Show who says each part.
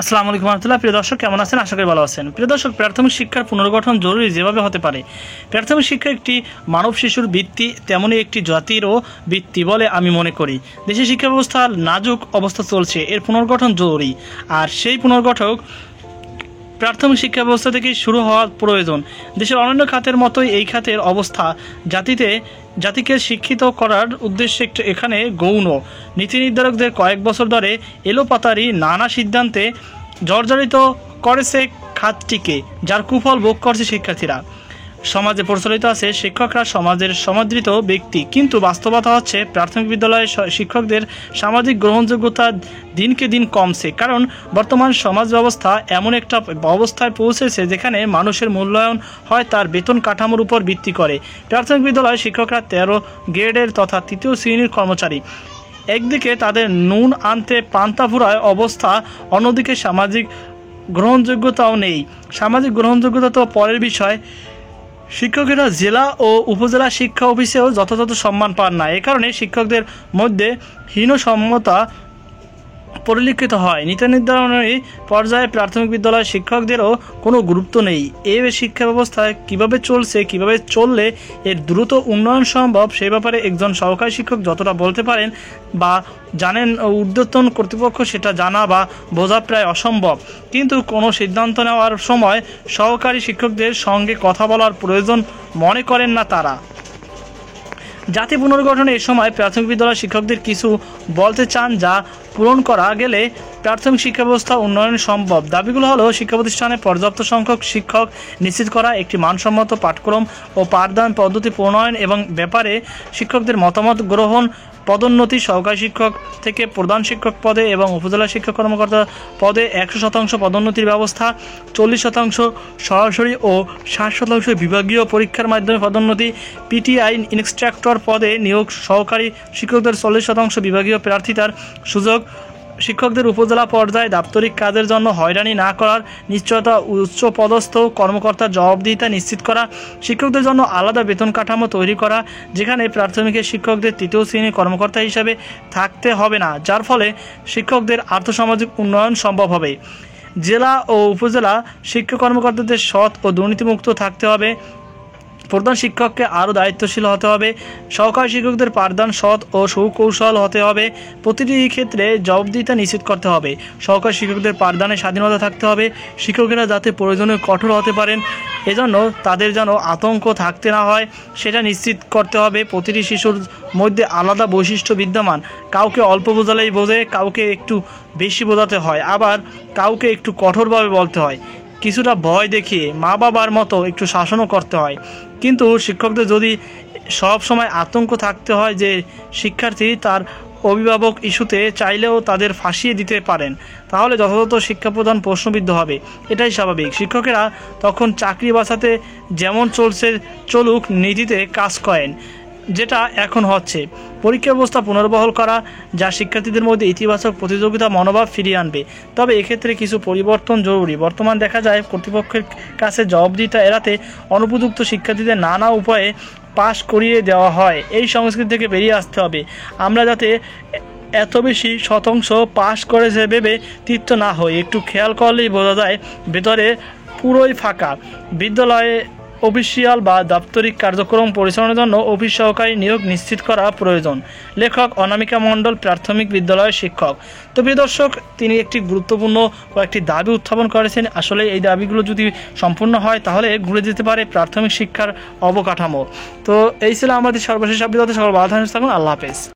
Speaker 1: আসসালামু আলাইকুম রহমতুল্লাহ। প্রিয় দর্শক, কেমন আছেন? আশা করি ভালো আছেন। প্রিয় দর্শক, প্রাথমিক শিক্ষার পুনর্গঠন জরুরি যেভাবে হতে পারে। প্রাথমিক শিক্ষা একটি মানব শিশুর ভিত্তি, তেমনই একটি জাতিরও ভিত্তি বলে আমি মনে করি। দেশের শিক্ষা ব্যবস্থার নাজুক অবস্থা চলছে, এর পুনর্গঠন জরুরি। আর সেই পুনর্গঠন প্রাথমিক শিক্ষা ব্যবস্থা থেকেই শুরু হওয়া প্রয়োজন। দেশের অন্যান্য খাতের মতোই এই খাতের অবস্থা জাতিকে শিক্ষিত করার উদ্দেশ্যে এখানে গৌণ নীতি নির্ধারকদের কয়েক বছর ধরে এলোপাতাড়ি নানা সিদ্ধান্তে জর্জরিত করেছে খাতটিকে, যার কুফল ভোগ করছে শিক্ষার্থীরা। সমাজে প্রচলিত আছে শিক্ষকরা সমাজের সমাদৃত ব্যক্তি, কিন্তু বাস্তবতা হচ্ছে প্রাথমিক বিদ্যালয়ে শিক্ষকদের সামাজিক গ্রহণযোগ্যতা দিনকে দিন কমছে। কারণ বর্তমান সমাজ ব্যবস্থা এমন একটা অবস্থায় পৌঁছেছে যেখানে মানুষের মূল্যায়ন হয় তার বেতন কাঠামোর উপর ভিত্তি করে। প্রাথমিক বিদ্যালয়ে শিক্ষকরা 13 গ্রেডের তথা 3য় শ্রেণীর কর্মচারী। একদিকে তাদের নুন আনতে পান্তা ফুরায় অবস্থা, অন্যদিকে সামাজিক গ্রহণযোগ্যতাও নেই। সামাজিক গ্রহণযোগ্যতা তো পরের বিষয়। শিক্ষকেরা জেলা ও উপজেলা শিক্ষা অফিসেও যথাযথ সম্মান পান না। এ কারণে শিক্ষকদের মধ্যে হীনসম্মতা পরিলক্ষিত হয়। নীতি নির্ধারণের পর্যায়ে প্রাথমিক বিদ্যালয়ের শিক্ষকদেরও কোনো গুরুত্ব নেই। এই শিক্ষা ব্যবস্থা কীভাবে চলছে, কীভাবে চললে এর দ্রুত উন্নয়ন সম্ভব, সে ব্যাপারে একজন সহকারী শিক্ষক যতটা বলতে পারেন বা জানেন, ঊর্ধ্বতন কর্তৃপক্ষ সেটা জানা বা বোঝা প্রায় অসম্ভব। কিন্তু কোনো সিদ্ধান্ত নেওয়ার সময় সহকারী শিক্ষকদের সঙ্গে কথা বলার প্রয়োজন মনে করেন না তারা। জাতি পুনর্গঠনে এ সময় প্রাথমিক বিদ্যালয়ের শিক্ষকদের কিছু বলতে চান, যা পূরণ করা গেলে প্রাথমিক শিক্ষা ব্যবস্থা উন্নয়ন সম্ভব। দাবিগুলো হলো শিক্ষা প্রতিষ্ঠানে পর্যাপ্ত সংখ্যক শিক্ষক নিশ্চিত করা, একটি মানসম্মত পাঠক্রম ও পাঠদান পদ্ধতি প্রণয়ন এবং ব্যাপারে শিক্ষকদের মতামত গ্রহণ, পদোন্নতি সহকারী শিক্ষক থেকে প্রধান শিক্ষক পদে এবং উপজেলা শিক্ষক কর্মকর্তা পদে 100% পদোন্নতির ব্যবস্থা, 40% সরাসরি ও 60% বিভাগীয় পরীক্ষার মাধ্যমে পদোন্নতি, পিটিআই ইনস্ট্রাক্টর পদে নিয়োগ, সহকারী শিক্ষকদের 40% বিভাগীয় প্রার্থিতার সুযোগ, শিক্ষকদের উপজেলা পর্যায়ে দাপ্তরিক কাজের জন্য হয়রানি না করার নিশ্চয়তা, উচ্চপদস্থ কর্মকর্তার জবাবদিহিতা নিশ্চিত করা, শিক্ষকদের জন্য আলাদা বেতন কাঠামো তৈরি করা যেখানে প্রাথমিকের শিক্ষকদের 3য় শ্রেণীর কর্মকর্তা হিসাবে থাকতে হবে না, যার ফলে শিক্ষকদের আর্থসামাজিক উন্নয়ন সম্ভব হবে। জেলা ও উপজেলা শিক্ষা কর্মকর্তাদের সৎ ও দুর্নীতিমুক্ত থাকতে হবে। প্রধান শিক্ষককে আরও দায়িত্বশীল হতে হবে। সহকারী শিক্ষকদের পাঠদান সৎ ও সুকৌশল হতে হবে। প্রতিটি ক্ষেত্রে জবাবদিহিতা নিশ্চিত করতে হবে। সহকারী শিক্ষকদের পাঠদানে স্বাধীনতা থাকতে হবে। শিক্ষকেরা যাতে প্রয়োজনে কঠোর হতে পারেন, এজন্য তাদের যেন আতঙ্ক থাকতে না হয় সেটা নিশ্চিত করতে হবে। প্রতিটি শিশুর মধ্যে আলাদা বৈশিষ্ট্য বিদ্যমান। কাউকে অল্প বোঝালেই বোঝে, কাউকে একটু বেশি বোঝাতে হয়, আবার কাউকে একটু কঠোরভাবে বলতে হয়, কিছুটা ভয় দেখিয়ে মা বাবার মতো একটু শাসনও করতে হয়। কিন্তু শিক্ষকদের যদি সব সময় আতঙ্ক থাকতে হয় যে শিক্ষার্থী তার অভিভাবক ইস্যুতে চাইলেও তাদের ফাঁসিয়ে দিতে পারেন, তাহলে যথাযথ শিক্ষা প্রদান প্রশ্নবিদ্ধ হবে। এটাই স্বাভাবিক। শিক্ষকেরা তখন চাকরি বাঁচাতে যেমন চলছে চলুক নীতিতে কাজ করেন, যেটা এখন হচ্ছে। পরীক্ষা ব্যবস্থা পুনর্বহাল করা, যা শিক্ষার্থীদের মধ্যে ইতিবাচক প্রতিযোগিতা মনোভাব ফিরিয়ে আনবে। তবে এক্ষেত্রে কিছু পরিবর্তন জরুরি। বর্তমান দেখা যায় কর্তৃপক্ষের কাছে জবাবদিহিতা এড়াতে অনুপযুক্ত শিক্ষার্থীদের নানা উপায়ে পাশ করিয়ে দেওয়া হয়। এই সংস্কৃতি থেকে বেরিয়ে আসতে হবে। আমরা যাতে এত বেশি শতাংশ পাশ করেছে ভেবে তৃপ্ত না হই। একটু খেয়াল করলেই বোঝা যায় ভেতরে পুরোই ফাঁকা। বিদ্যালয়ে অফিসিয়াল বা দাপ্তরিক কার্যক্রম পরিচালনার জন্য অফিস সহকারী নিয়োগ নিশ্চিত করা প্রয়োজন। লেখক অনামিকা মণ্ডল, প্রাথমিক বিদ্যালয়ের শিক্ষক। তো প্রিয় দর্শক, তিনি একটি গুরুত্বপূর্ণ কয়েকটি দাবি উত্থাপন করেছেন। আসলে এই দাবিগুলো যদি সম্পূর্ণ হয় তাহলে ঘুরে যেতে পারে প্রাথমিক শিক্ষার অবকাঠামো। তো এই ছিল আমাদের সর্বশেষ আপডেট। সকল ভালো থাকুন, আল্লাহ হাফেজ।